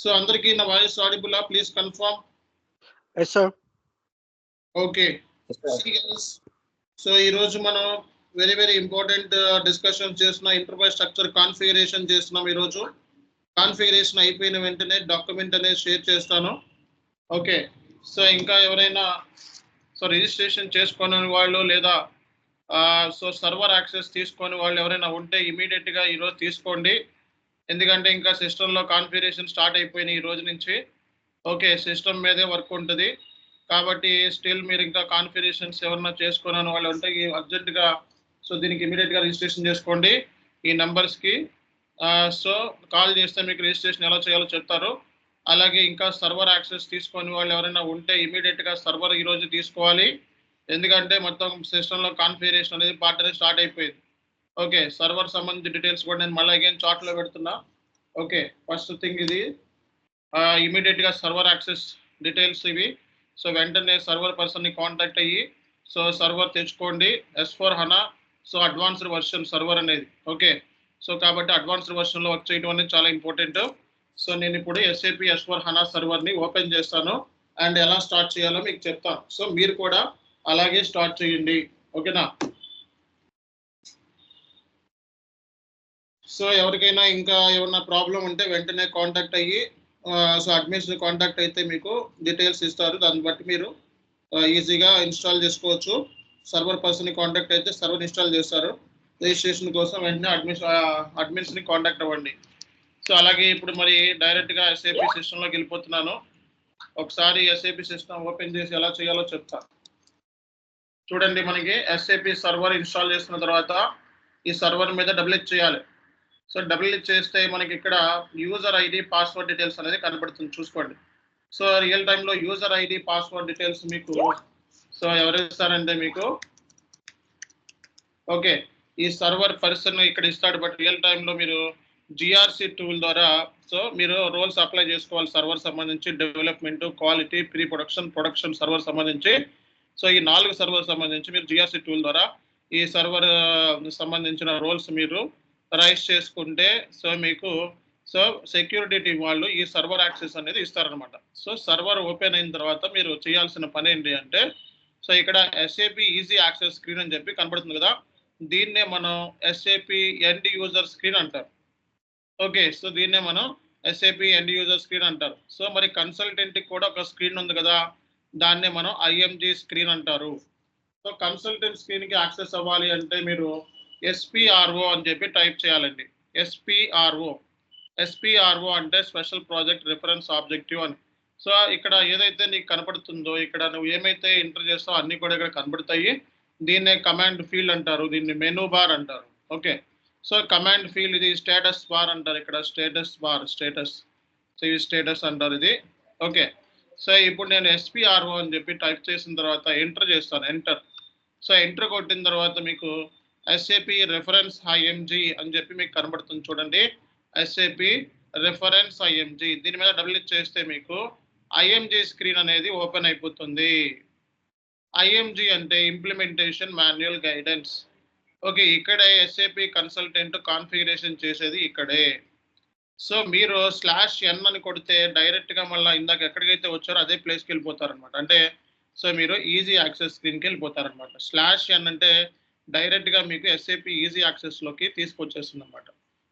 So అందరికీ నా voice audible please confirm. Yes, sir. Okay. So ఈ రోజు మనం వెరీ ఇంపార్టెంట్ డిస్కషన్ చేస్తున్నాం. ఎంటర్ప్రైజ్ స్ట్రక్చర్ కాన్ఫిగరేషన్ చేస్తున్నాం. ఈ రోజు కాన్ఫిగరేషన్ అయిపోయిన వెంటనే డాక్యుమెంట్ అనేది షేర్ చేస్తాను. ఓకే. సో ఇంకా ఎవరైనా రిజిస్ట్రేషన్ చేసుకునే వాళ్ళు లేదా సో సర్వర్ యాక్సెస్ తీసుకొని వాళ్ళు ఎవరైనా ఉంటే ఇమీడియట్ గా ఈరోజు తీసుకోండి. ఎందుకంటే ఇంకా సిస్టంలో కాన్ఫిగరేషన్ స్టార్ట్ అయిపోయినాయి ఈ రోజు నుంచి. ఓకే, సిస్టమ్ మీదే వర్క్ ఉంటుంది కాబట్టి స్టిల్ మీరు ఇంకా కాన్ఫిగరేషన్స్ ఎవరైనా చేసుకున్నాను వాళ్ళు ఉంటే అర్జెంటుగా సో దీనికి ఇమీడియట్ గా రిజిస్ట్రేషన్ చేసుకోండి ఈ నంబర్స్కి. సో కాల్ చేస్తే మీకు రిజిస్ట్రేషన్ ఎలా చేయాలో చెప్తారు. అలాగే ఇంకా సర్వర్ యాక్సెస్ తీసుకొని వాళ్ళు ఎవరైనా ఉంటే ఇమీడియట్ గా సర్వర్ ఈ రోజు తీసుకోవాలి. ఎందుకంటే మొత్తం సిస్టంలో కాన్ఫిగరేషన్ అనేది పార్ట్ అనేది స్టార్ట్ అయిపోయింది. ఓకే, సర్వర్ సంబంధించిన డీటెయిల్స్ కూడా నేను మళ్ళీ అగైన్ చార్ట్లో పెడుతున్నా. ఓకే, ఫస్ట్ థింగ్ ఇది ఇమీడియట్ గా సర్వర్ యాక్సెస్ డీటెయిల్స్ ఇవి. సో వెంటనే సర్వర్ పర్సన్ని కాంటాక్ట్ అయ్యి సో సర్వర్ తెచ్చుకోండి. S/4HANA so advanced version server అనేది. ఓకే, సో కాబట్టి అడ్వాన్స్డ్ వర్షన్లో వర్క్ చేయడం అనేది చాలా ఇంపార్టెంట్. సో నేను ఇప్పుడు SAP S/4HANA సర్వర్ని ఓపెన్ చేస్తాను అండ్ ఎలా స్టార్ట్ చేయాలో మీకు చెప్తాను. సో మీరు కూడా అలాగే స్టార్ట్ చేయండి. ఓకేనా? సో ఎవరికైనా ఇంకా ఏమన్నా ప్రాబ్లం ఉంటే వెంటనే కాంటాక్ట్ అయ్యి సో అడ్మిన్స్ కాంటాక్ట్ అయితే మీకు డీటెయిల్స్ ఇస్తారు. దాన్ని బట్టి మీరు ఈజీగా ఇన్స్టాల్ చేసుకోవచ్చు. సర్వర్ పర్సన్ని కాంటాక్ట్ అయితే సర్వర్ ఇన్స్టాల్ చేస్తారు. రిజిస్ట్రేషన్ కోసం వెంటనే అడ్మిన్స్ని కాంటాక్ట్ అవ్వండి. సో అలాగే ఇప్పుడు మరి డైరెక్ట్గా SAP సిస్టంలోకి వెళ్ళిపోతున్నాను. ఒకసారి SAP సిస్టమ్ ఓపెన్ చేసి ఎలా చేయాలో చెప్తా. చూడండి, మనకి SAP సర్వర్ ఇన్స్టాల్ చేసిన తర్వాత ఈ సర్వర్ మీద డబుల్ క్లిక్ చేయాలి. సో డబుల్ క్లిక్ చేస్తే మనకి ఇక్కడ యూజర్ ఐడి పాస్వర్డ్ డీటెయిల్స్ అనేది కనబడుతుంది, చూసుకోండి. సో రియల్ టైంలో యూజర్ ఐడి పాస్వర్డ్ డీటెయిల్స్ మీకు సో ఎవరు ఇస్తారంటే మీకు ఓకే ఈ సర్వర్ పర్సన్ ఇక్కడ ఇస్తాడు. బట్ రియల్ టైంలో మీరు GRC టూల్ ద్వారా సో మీరు రోల్స్ అప్లై చేసుకోవాలి. సర్వర్ సంబంధించి development, quality, pre production server సంబంధించి. సో ఈ 4 సర్వర్ సంబంధించి మీరు GRC టూల్ ద్వారా ఈ సర్వర్ సంబంధించిన రోల్స్ మీరు రైజ్ చేసుకుంటే సో మీకు సో సెక్యూరిటీ టీం వాళ్ళు ఈ సర్వర్ యాక్సెస్ అనేది ఇస్తారనమాట. సో సర్వర్ ఓపెన్ అయిన తర్వాత మీరు చేయాల్సిన పని ఏంటి అంటే సో ఇక్కడ SAP ఈజీ యాక్సెస్ స్క్రీన్ అని చెప్పి కనబడుతుంది కదా, దీన్నే మనం SAP ఎండ్ యూజర్ స్క్రీన్ అంటారు. ఓకే, సో దీన్నే మనం SAP ఎండ్ యూజర్ స్క్రీన్ అంటారు. సో మరి కన్సల్టెంట్కి కూడా ఒక స్క్రీన్ ఉంది కదా, దాన్నే మనం IMG స్క్రీన్ అంటారు. సో కన్సల్టెంట్ స్క్రీన్కి యాక్సెస్ అవ్వాలి అంటే మీరు SPRO అని చెప్పి టైప్ చేయాలండి. SPRO అంటే స్పెషల్ ప్రాజెక్ట్ రిఫరెన్స్ ఆబ్జెక్టివ్ అని. సో ఇక్కడ ఏదైతే నీకు కనపడుతుందో ఇక్కడ నువ్వు ఏమైతే ఎంటర్ చేస్తావో అన్నీ కూడా ఇక్కడ కనబడతాయి. దీన్నే కమాండ్ ఫీల్డ్ అంటారు, దీన్ని మెనూ బార్ అంటారు. ఓకే, సో కమాండ్ ఫీల్డ్ ఇది స్టేటస్ బార్ అంటారు. ఇక్కడ స్టేటస్ బార్ సో ఇది స్టేటస్ అంటారు ఇది. ఓకే, సో ఇప్పుడు నేను SPRO అని చెప్పి టైప్ చేసిన తర్వాత ఎంటర్ చేస్తాను. సో ఎంటర్ కొట్టిన తర్వాత మీకు SAP రెఫరెన్స్ IMG అని చెప్పి మీకు కనబడుతుంది చూడండి. SAP రెఫరెన్స్ IMG దీని మీద డబుల్ క్లిక్ చేస్తే మీకు IMG స్క్రీన్ అనేది ఓపెన్ అయిపోతుంది. IMG అంటే ఇంప్లిమెంటేషన్ మాన్యువల్ గైడెన్స్. ఓకే, ఇక్కడే SAP కన్సల్టెంట్ కాన్ఫిగరేషన్ చేసేది ఇక్కడే. సో మీరు /n అని కొడితే డైరెక్ట్గా మళ్ళీ ఇందాక ఎక్కడికైతే వచ్చారో అదే ప్లేస్కి వెళ్ళిపోతారనమాట. అంటే సో మీరు ఈజీ యాక్సెస్ స్క్రీన్కి వెళ్ళిపోతారనమాట. /n అంటే డైరెక్ట్గా మీకు SAP ఈజీ యాక్సెస్లోకి తీసుకొచ్చేస్తుంది అనమాట.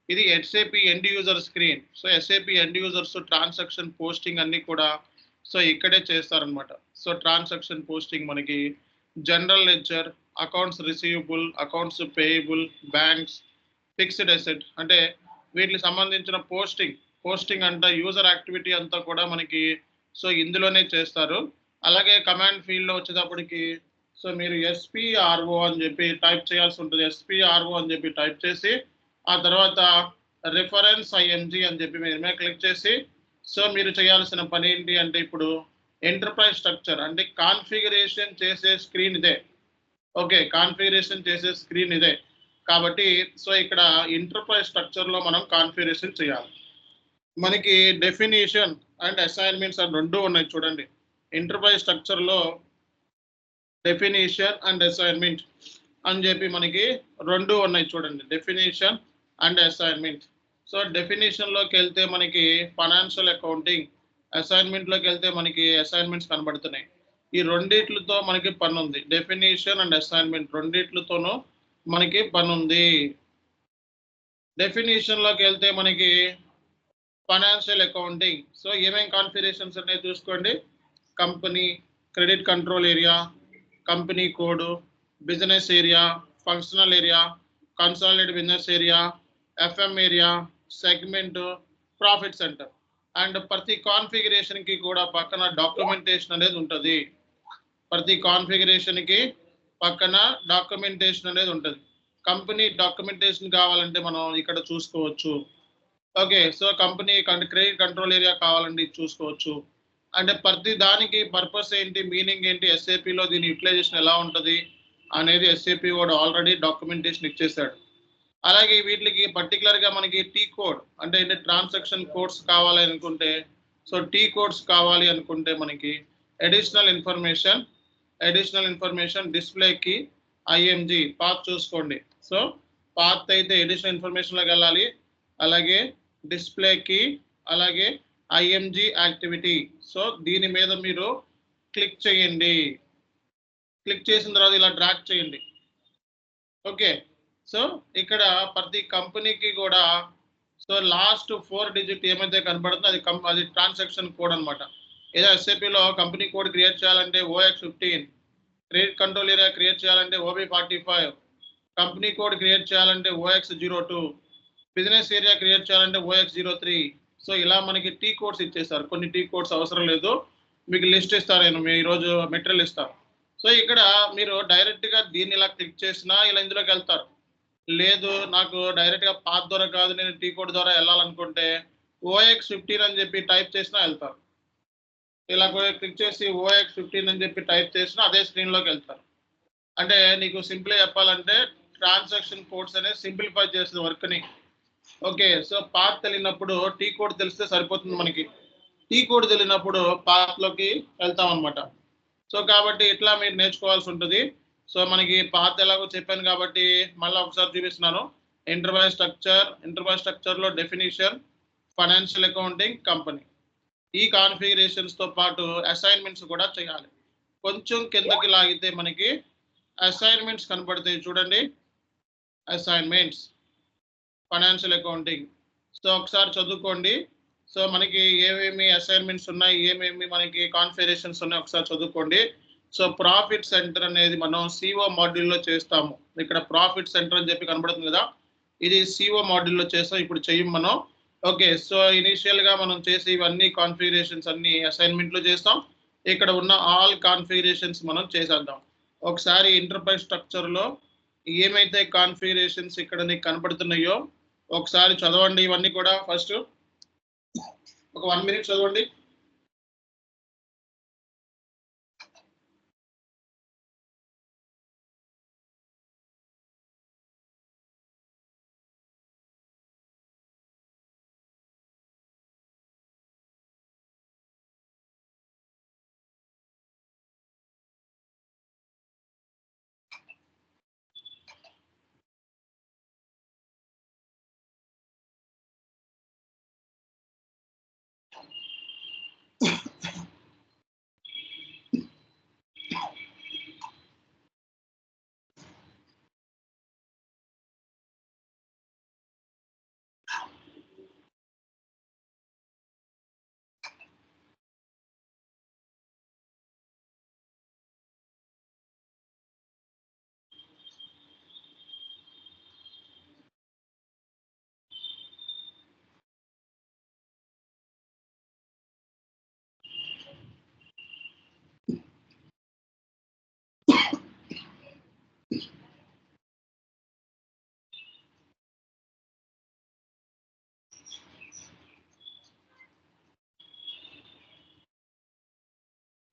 ఇది SAP end user screen. So SAP end users transaction posting అన్నీ కూడా సో ఇక్కడే చేస్తారనమాట. సో ట్రాన్సాక్షన్ పోస్టింగ్ మనకి general ledger, accounts receivable, accounts payable, banks, fixed asset అంటే వీటికి సంబంధించిన పోస్టింగ్ అంటే యూజర్ యాక్టివిటీ అంతా కూడా మనకి సో ఇందులోనే చేస్తారు. అలాగే కమాండ్ ఫీల్డ్లో వచ్చేటప్పటికి సో మీరు SPRO అని చెప్పి టైప్ చేయాల్సి ఉంటుంది. SPRO అని చెప్పి టైప్ చేసి ఆ తర్వాత రిఫరెన్స్ IMG అని చెప్పి మీరు మీద క్లిక్ చేసి సో మీరు చేయాల్సిన పని ఏంటి అంటే ఇప్పుడు ఎంటర్ప్రైజ్ స్ట్రక్చర్ అంటే కాన్ఫిగరేషన్ చేసే స్క్రీన్ ఇదే. ఓకే, కాన్ఫిగరేషన్ చేసే స్క్రీన్ ఇదే కాబట్టి సో ఇక్కడ ఎంటర్ప్రైజ్ స్ట్రక్చర్లో మనం కాన్ఫిగరేషన్ చేయాలి. మనకి డెఫినేషన్ అండ్ అసైన్మెంట్స్ అని 2 ఉన్నాయి చూడండి. ఎంటర్ప్రైజ్ స్ట్రక్చర్లో డెఫినేషన్ అండ్ అసైన్మెంట్ అని చెప్పి మనకి 2 ఉన్నాయి చూడండి, డెఫినేషన్ అండ్ అసైన్మెంట్. సో డెఫినేషన్లోకి వెళ్తే మనకి ఫైనాన్షియల్ అకౌంటింగ్, అసైన్మెంట్లోకి వెళ్తే మనకి అసైన్మెంట్స్ కనబడుతున్నాయి. ఈ రెండిట్లతో మనకి పని ఉంది. డెఫినేషన్ అండ్ అసైన్మెంట్ రెండిట్లతోనూ మనకి పని ఉంది. డెఫినేషన్లోకి వెళ్తే మనకి ఫైనాన్షియల్ అకౌంటింగ్. సో ఏమేమి కాన్ఫిగరేషన్స్ ఉన్నాయి చూసుకోండి. Company, credit control area, company code, business area, functional area, consolidated business area, FM area, segment, profit centre. And ప్రతి కాన్ఫిగరేషన్కి కూడా పక్కన డాక్యుమెంటేషన్ అనేది ఉంటుంది. ప్రతి కాన్ఫిగరేషన్కి పక్కన డాక్యుమెంటేషన్ అనేది ఉంటుంది. కంపెనీ డాక్యుమెంటేషన్ కావాలంటే మనం ఇక్కడ చూసుకోవచ్చు. Okay, so company credit control area కావాలంటే చూసుకోవచ్చు. అంటే ప్రతి దానికి పర్పస్ ఏంటి, మీనింగ్ ఏంటి, ఎస్ఏపిలో దీని యూటిలైజేషన్ ఎలా ఉంటుంది అనేది ఎస్ఏపి వాడు ఆల్రెడీ డాక్యుమెంటేషన్ ఇచ్చేసాడు. అలాగే వీటికి పర్టికులర్గా మనకి టీ కోడ్ అంటే ట్రాన్సాక్షన్ కోడ్స్ కావాలి అనుకుంటే, సో టీ కోడ్స్ కావాలి అనుకుంటే మనకి అడిషనల్ ఇన్ఫర్మేషన్ డిస్ప్లేకి ఐఎంజీ పాత్ చూసుకోండి. సో పాత్ అయితే అడిషనల్ ఇన్ఫర్మేషన్లోకి వెళ్ళాలి. అలాగే డిస్ప్లేకి, అలాగే ఐఎంజీ యాక్టివిటీ. సో దీని మీద మీరు క్లిక్ చేయండి. క్లిక్ చేసిన తర్వాత ఇలా డ్రాగ్ చేయండి. ఓకే, సో ఇక్కడ ప్రతి కంపెనీకి కూడా సో లాస్ట్ 4 డిజిట్ ఏమైతే కనబడుతుందో అది ట్రాన్సాక్షన్ కోడ్ అనమాట. ఏదో ఎస్ఏపిలో కంపెనీ కోడ్ క్రియేట్ చేయాలంటే OX15, credit control area create చేయాలంటే OB45, కంపెనీ కోడ్ క్రియేట్ చేయాలంటే OX02, బిజినెస్ ఏరియా క్రియేట్ చేయాలంటే OX03. సో ఇలా మనకి టీ కోడ్స్ ఇచ్చేస్తారు. కొన్ని టీ కోడ్స్ అవసరం లేదు, మీకు లిస్ట్ ఇస్తారు. నేను ఈరోజు మెటీరియల్ ఇస్తాను. సో ఇక్కడ మీరు డైరెక్ట్గా దీన్ని ఇలా క్లిక్ చేసినా ఇలా ఇందులోకి వెళ్తారు. లేదు నాకు డైరెక్ట్గా పాత్ ద్వారా కాదు, నేను టీ కోడ్ ద్వారా వెళ్ళాలనుకుంటే OX15 అని చెప్పి టైప్ చేసినా వెళ్తారు. ఇలా క్లిక్ చేసి OX15 అని చెప్పి టైప్ చేసినా అదే స్క్రీన్లోకి వెళ్తారు. అంటే నీకు సింపుల్గా చెప్పాలంటే ట్రాన్సాక్షన్ కోడ్స్ అనేది సింప్లిఫై చేస్తుంది వర్క్ని. ఓకే, సో పాత్ తెలియనప్పుడు టీ కోడ్ తెలిస్తే సరిపోతుంది మనకి. టీ కోడ్ తెలియనప్పుడు పాత్లోకి వెళ్తాం అనమాట. సో కాబట్టి ఇట్లా మీరు నేర్చుకోవాల్సి ఉంటుంది. సో మనకి పాత్ ఎలాగో చెప్పాను కాబట్టి మళ్ళీ ఒకసారి చూపిస్తున్నాను. ఎంటర్ప్రైజ్ స్ట్రక్చర్లో డెఫినేషన్, ఫైనాన్షియల్ అకౌంటింగ్, కంపెనీ. ఈ కాన్ఫిగరేషన్స్తో పాటు అసైన్మెంట్స్ కూడా చేయాలి. కొంచెం కిందకి లాగితే మనకి అసైన్మెంట్స్ కనబడతాయి చూడండి. Assignments, financial accounting. సో ఒకసారి చదువుకోండి. సో మనకి ఏమేమి అసైన్మెంట్స్ ఉన్నాయి, ఏమేమి మనకి కాన్ఫిగరేషన్స్ ఉన్నాయి ఒకసారి చదువుకోండి. సో ప్రాఫిట్ సెంటర్ అనేది మనం సిఓ మాడ్యూల్లో చేస్తాము. ఇక్కడ ప్రాఫిట్ సెంటర్ అని చెప్పి కనబడుతుంది కదా, ఇది సిఓ మాడ్యూల్లో చేస్తాం. ఇప్పుడు చెయ్యం మనం. ఓకే, సో ఇనీషియల్గా మనం చేసి ఇవన్నీ కాన్ఫిగరేషన్స్ అన్ని అసైన్మెంట్లో చేస్తాం. ఇక్కడ ఉన్న ఆల్ కాన్ఫిగరేషన్స్ మనం చేసేద్దాం. ఒకసారి ఎంటర్ప్రైజ్ స్ట్రక్చర్లో ఏమైతే కాన్ఫిగరేషన్స్ ఇక్కడ నీకు కనబడుతున్నాయో ఒకసారి చదవండి. ఇవన్నీ కూడా ఫస్ట్ ఒక 1 minute చదవండి.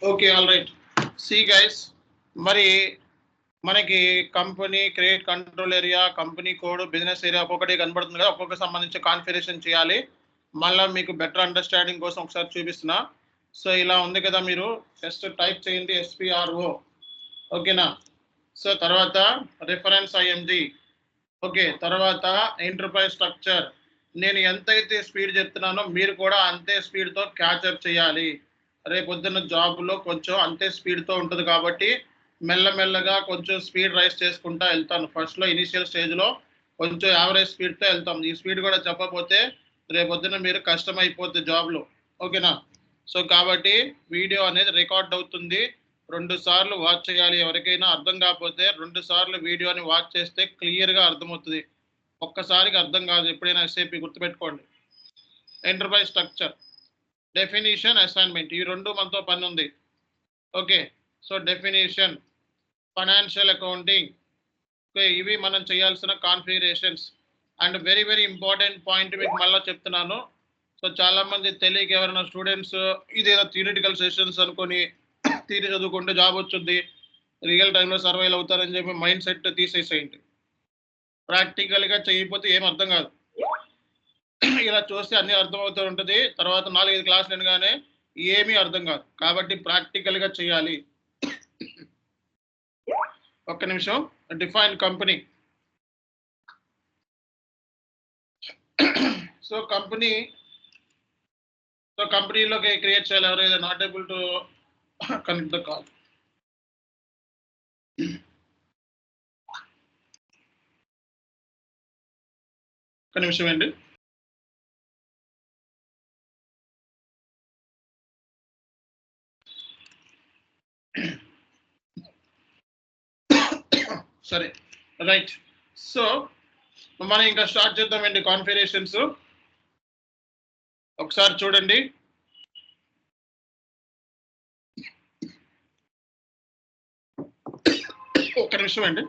Okay, all right. See guys, మరి మనకి company, credit control area, company code, business area ఒక్కొక్కటి కనబడుతుంది కదా, ఒక్కొక్క సంబంధించి కాన్ఫిగరేషన్ చేయాలి. మళ్ళీ మీకు బెటర్ అండర్స్టాండింగ్ కోసం ఒకసారి చూపిస్తున్నా. సో ఇలా ఉంది కదా, మీరు జస్ట్ టైప్ చేయండి SPRO. ఓకేనా. సో తర్వాత రిఫరెన్స్ IMG. ఓకే, తర్వాత ఎంటర్ప్రైజ్ స్ట్రక్చర్, నేను ఎంతైతే స్పీడ్ చెప్తున్నానో మీరు కూడా అంతే స్పీడ్తో క్యాచప్ చేయాలి. రేపొద్దున్న జాబ్‌లో కొంచెం అంతే స్పీడ్‌తో ఉంటది కాబట్టి మెల్లమెల్లగా కొంచెం స్పీడ్ రైజ్ చేసుకుంటా వెళ్తాను. ఫస్ట్‌లో ఇనీషియల్ స్టేజ్‌లో కొంచెం యావరేజ్ స్పీడ్‌తో వెళ్తాం. ఈ స్పీడ్ కూడా చెప్పకపోతే రేపొద్దున మీరు కష్టమైపోద్ది జాబ్‌లో. ఓకేనా? సో, కాబట్టి వీడియో అనేది రికార్డ్ అవుతుంది. 2 సార్లు వాచ్ చేయాలి. ఎవరికైనా అర్థం కాకపోతే 2 సార్లు వీడియోని వాచ్ చేస్తే క్లియర్‌గా అర్థమవుతది. ఒక్కసారికి అర్థం కాదు. ఎప్పుడైనా ఎస్ఏపీ గుర్తుపెట్టుకోండి. ఎంటర్‌ప్రైజ్ స్ట్రక్చర్, డెఫినిషన్, అసైన్‌మెంట్ ఈ 2 మనతో పనుంది. Okay. So, definition, financial accounting, okay. ఇవి మనం చేయాల్సిన configurations. And very important point మీకు మళ్ళా చెప్తున్నాను. సో, చాలామంది తెలియక ఎవరైనా స్టూడెంట్స్ ఇదేదో థియరిటికల్ సెషన్స్ అనుకోని థియరీ చదువుకుంటే జాబ్ వచ్చుద్ది. రియల్ టైమ్‌లో సర్వైవ్ అవుతారని చెప్పి మైండ్ సెట్ తీసేసేయండి. ప్రాక్టికల్‌గా చేయకపోతే ఏమి అర్థం కాదు. ఇలా చూస్తే అన్నీ అర్థమవుతూ ఉంటది. తర్వాత 4, 5 క్లాసులు వినగానే ఏమీ అర్థం కాదు. కాబట్టి ప్రాక్టికల్‌గా చేయాలి. ఒక్క నిమిషం. Define company. సో, కంపెనీలోకి క్రియేట్ చేయాలి. ఎవరైనా not able to connect the call. ఒక్క నిమిషం అండి. సరే. రైట్. సో, మనం ఇంకా స్టార్ట్ చేద్దామండి కాన్ఫిగరేషన్స్. ఒకసారి చూడండి. ఒక్క నిమిషం అండి.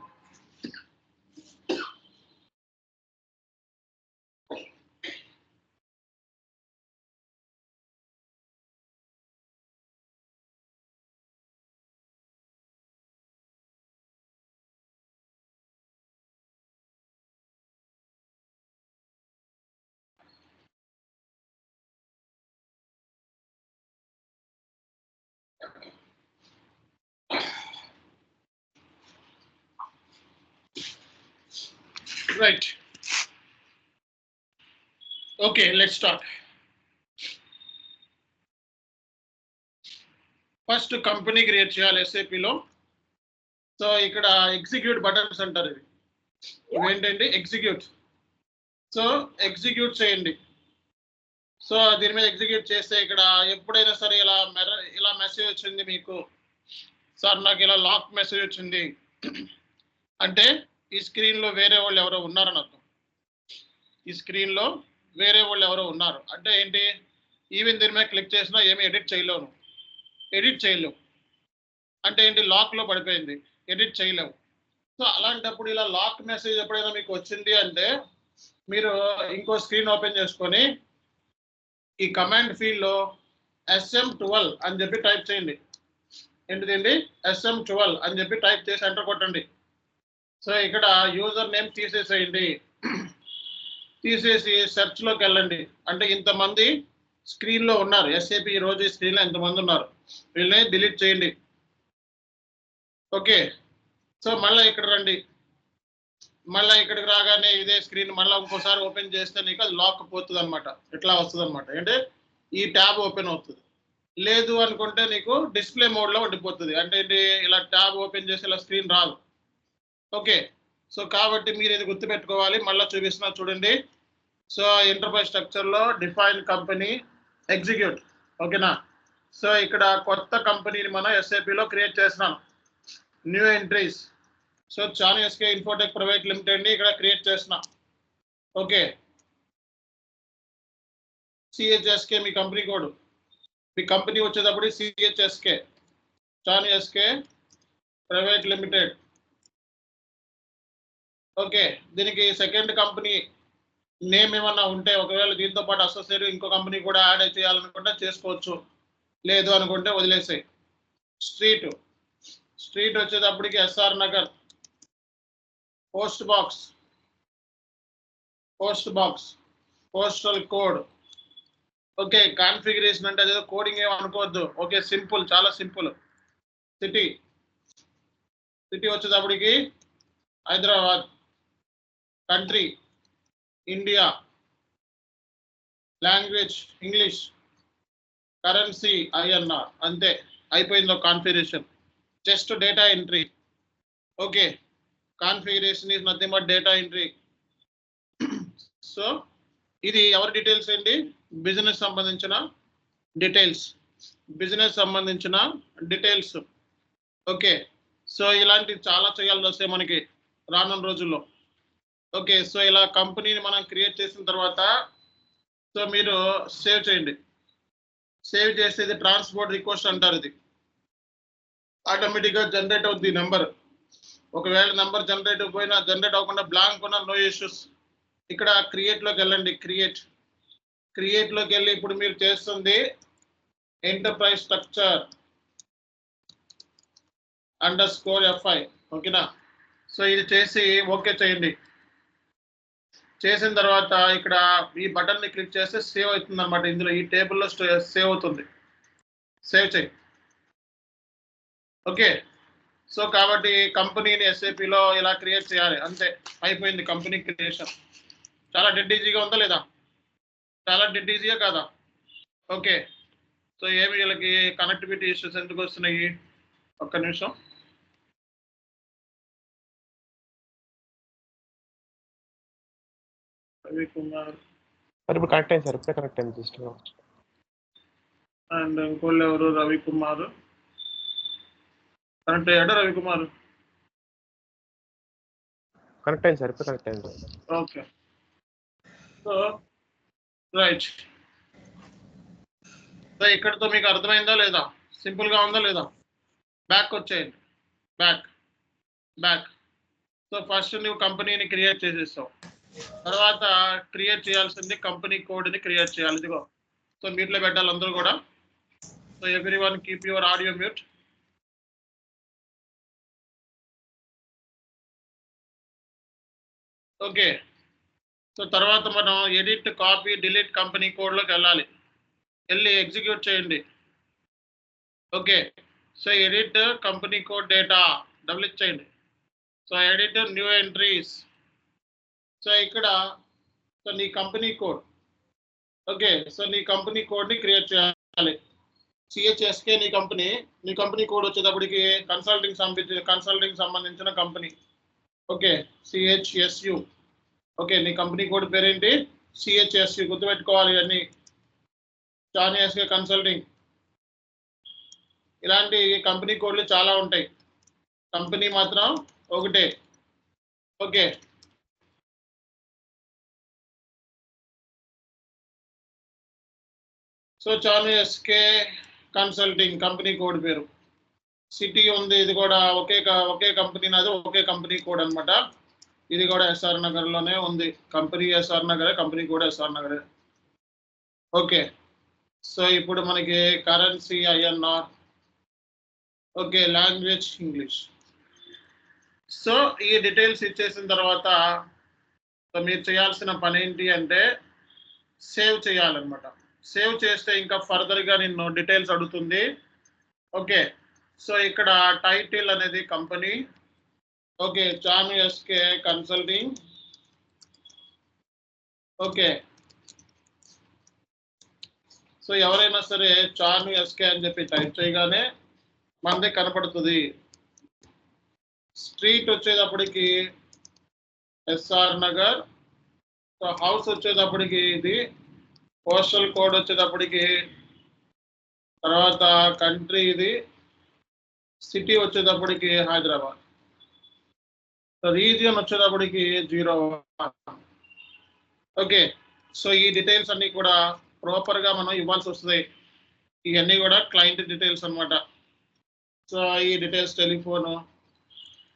Right. Okay. Let's start. First company create చేయాలి ఎస్ఏపిలో. సో, ఇక్కడ ఎగ్జిక్యూట్ బటన్స్ అంటారు ఇవి. ఇవేంటండి? ఎగ్జిక్యూట్. సో, ఎగ్జిక్యూట్ చేయండి. సో, దీని మీద ఎగ్జిక్యూట్ చేస్తే ఇక్కడ ఎప్పుడైనా సరే ఇలా మెసేజ్ వచ్చింది మీకు. సార్ నాకు ఇలా లాక్ మెసేజ్ వచ్చింది. అంటే ఈ స్క్రీన్‌లో వేరే వాళ్ళు ఎవరో ఉన్నారని అర్థం. ఈ స్క్రీన్‌లో వేరే వాళ్ళు ఎవరో ఉన్నారు. అంటే ఏంటి? ఈవెన్ దీని మీద క్లిక్ చేసినా ఏమి ఎడిట్ చేయలేవు. ఎడిట్ చేయలేవు. అంటే ఏంటి? లాక్‌లో పడిపోయింది. ఎడిట్ చేయలేవు. సో, అలాంటప్పుడు ఇలా లాక్ మెసేజ్ ఎప్పుడైనా మీకు వచ్చింది అంటే మీరు ఇంకో స్క్రీన్ ఓపెన్ చేసుకొని ఈ కమాండ్ ఫీల్డ్‌లో SM12 అని చెప్పి టైప్ చేయండి. ఏంటిదండి? SM12 అని చెప్పి టైప్ చేసి ఎంటర్ కొట్టండి. సో, ఇక్కడ యూజర్ నేమ్ తీసేసేయండి. తీసేసి సెర్చ్‌లోకి వెళ్ళండి. అంటే ఇంతమంది స్క్రీన్‌లో ఉన్నారు. ఎస్ఏపీ ఈ రోజు ఈ స్క్రీన్‌లో ఇంతమంది ఉన్నారు. వీళ్ళని డిలీట్ చేయండి. ఓకే. సో, మళ్ళా ఇక్కడ రండి. మళ్ళా ఇక్కడికి రాగానే ఇదే స్క్రీన్ మళ్ళా ఇంకోసారి ఓపెన్ చేస్తే నీకు అది లాక్ పోతుందన్నమాట. ఇట్లా వస్తదన్నమాట. అంటే ఈ ట్యాబ్ ఓపెన్ అవుతది. లేదు అనుకుంటే నీకు డిస్‌ప్లే మోడ్‌లో ఉండిపోతది. అంటే ఏంటి? ఇలా ట్యాబ్ ఓపెన్ చేసి ఇలా స్క్రీన్ రాదు. ఓకే. సో, కాబట్టి మీరిది గుర్తుపెట్టుకోవాలి. మళ్ళా చూపిస్తున్నా చూడండి. సో, ఎంటర్‌ప్రైజ్ స్ట్రక్చర్‌లో డిఫైన్ కంపెనీ, ఎగ్జిక్యూట్. ఓకేనా? సో, ఇక్కడ కొత్త కంపెనీని మనం ఎస్ఏపీలో క్రియేట్ చేస్తున్నాం. New entries. So, Chan S K Infotech private లిమిటెడ్‌ని ఇక్కడ క్రియేట్ చేస్తున్నా. ఓకే. CHSK మీ కంపెనీ కోడ్. మీ కంపెనీ వచ్చేటప్పుడు CHSK. Chan S K private limited. Okay. దీనికి సెకండ్ కంపెనీ నేమ్ ఏమన్నా ఉంటే ఒకవేళ దీంతో పాటు అసోసియేట్ ఇంకో కంపెనీ కూడా యాడ్ చేయాలనుకుంటే చేసుకోవచ్చు. లేదు అనుకుంటే వదిలేసేయి. స్ట్రీట్. స్ట్రీట్ వచ్చేటప్పటికి SR Nagar. Post box. Postal code. Okay. Configuration అంటే అదేదో కోడింగ్ ఏమి అనుకోవద్దు. ఓకే. సింపుల్, చాలా సింపుల్. సిటీ. సిటీ వచ్చేటప్పటికి Hyderabad. Country India. Language English, currency INR, అంతే అయిపోయిందో configuration. Just data entry. Okay, configuration is nothing but data entry. So ఇది ఎవరి డీటెయిల్స్ అండి? బిజినెస్ సంబంధించిన డీటెయిల్స్, బిజినెస్ సంబంధించిన డీటెయిల్స్. ఓకే, సో ఇలాంటి చాలా చేయాల్సి వస్తాయి మనకి రానున్న రోజుల్లో. ఓకే, సో ఇలా కంపెనీని మనం క్రియేట్ చేసిన తర్వాత సో మీరు సేవ్ చేయండి. సేవ్ చేసేది ట్రాన్స్పోర్ట్ రిక్వెస్ట్ అంటారు. ఇది ఆటోమేటిక్గా జనరేట్ అవుద్ది నెంబర్. ఒకవేళ నెంబర్ జనరేట్ పోయినా, జనరేట్ అవ్వకుండా బ్లాంక్ ఉన్నా నో ఇష్యూస్. ఇక్కడ క్రియేట్లోకి వెళ్ళండి. క్రియేట్లోకి వెళ్ళి ఇప్పుడు మీరు చేస్తుంది ఎంటర్ప్రైజ్ స్ట్రక్చర్ _FI. ఓకేనా? సో ఇది చేసి ఓకే చేయండి. చేసిన తర్వాత ఇక్కడ ఈ బటన్ని క్లిక్ చేస్తే సేవ్ అవుతుంది అనమాట. ఇందులో ఈ టేబుల్లో సేవ్ అవుతుంది. సేవ్ చేయి. ఓకే, సో కాబట్టి కంపెనీని SAPలో ఇలా క్రియేట్ చేయాలి. అంతే, అయిపోయింది కంపెనీ క్రియేషన్. చాలా డెడ్ ఈజీగా ఉందా లేదా? చాలా డెడ్ ఈజీగా కాదా? ఓకే, సో ఏమి వీళ్ళకి కనెక్టివిటీ ఇష్యూస్ ఎందుకు వస్తున్నాయి? ఒక్క నిమిషం. రవికుమార్ ఇప్పుడు కనెక్ట్ అయింది సార్, ఇప్పుడే కనెక్ట్ అయింది సిస్టమ్. అండ్ ఇంకోళ్ళు ఎవరు? రవికుమార్ కనెక్ట్ అయ్యాడు. రవికుమార్ కనెక్ట్ అయింది సార్, ఇప్పుడే కనెక్ట్ అయింది. Okay, so right. సో ఇక్కడతో మీకు అర్థమైందా లేదా? సింపుల్గా ఉందా లేదా? బ్యాక్ వచ్చేయండి. బ్యాక్. సో ఫస్ట్ నువ్వు కంపెనీని క్రియేట్ చేసేస్తావు. తర్వాత క్రియేట్ చేయాల్సింది కంపెనీ కోడ్ని క్రియేట్ చేయాలి. ఇదిగో, సో మ్యూట్లో పెట్టాలి అందరూ కూడా. So everyone keep your audio mute. Okay, so తర్వాత మనం ఎడిట్, కాపీ, డిలీట్ కంపెనీ కోడ్లోకి వెళ్ళి ఎగ్జిక్యూట్ చేయండి. Okay, so edit company code data double ఇచ్చేయండి. So edit new entries. So ఇక్కడ సో నీ కంపెనీ కోడ్. ఓకే, సో నీ కంపెనీ కోడ్ని క్రియేట్ చేయాలి. CHSK నీ కంపెనీ కోడ్ వచ్చేటప్పటికి కన్సల్టింగ్ సంబంధించిన కంపెనీ. Okay, CHSU. ఓకే, నీ కంపెనీ కోడ్ పేరేంటి? CHSU. గుర్తుపెట్టుకోవాలి అన్ని. Johnny SK consulting. ఇలాంటి కంపెనీ కోడ్లు చాలా ఉంటాయి, కంపెనీ మాత్రం ఒకటే. Okay, so Johnny SK consulting company code పేరు. సిటీ ఉంది, ఇది కూడా ఒకే కంపెనీ, నాది ఒకే కంపెనీ కోడ్ అనమాట. ఇది కూడా SR నగర్లోనే ఉంది. కంపెనీ SR నగరే, కంపెనీ కూడా SR నగరే. ఓకే, సో ఇప్పుడు మనకి currency INR. Okay, language English. So ఈ డీటెయిల్స్ ఇచ్చేసిన తర్వాత సో మీరు చేయాల్సిన పని ఏంటి అంటే సేవ్ చేయాలన్నమాట. సేవ్ చేస్తే ఇంకా ఫర్దర్గా నిన్ను డీటెయిల్స్ అడుగుతుంది. ఓకే, సో ఇక్కడ టైటిల్ అనేది company. Okay, Johnny SK consulting. Okay, so ఎవరైనా సరే జానీ SK అని చెప్పి టైప్ చేయగానే మనదే కనపడుతుంది. స్ట్రీట్ వచ్చేటప్పటికి SR నగర్. సో హౌస్ వచ్చేటప్పటికి ఇది. పోస్టల్ కోడ్ వచ్చేటప్పటికి, తర్వాత కంట్రీ ఇది. సిటీ వచ్చేటప్పటికి హైదరాబాద్. సో రీజియన్ వచ్చేటప్పటికి 01. ఓకే, సో ఈ డీటెయిల్స్ అన్నీ కూడా ప్రాపర్గా మనం ఇవ్వాల్సి వస్తుంది. ఇవన్నీ కూడా క్లయింట్ డీటెయిల్స్ అనమాట. సో ఈ డీటెయిల్స్ టెలిఫోను,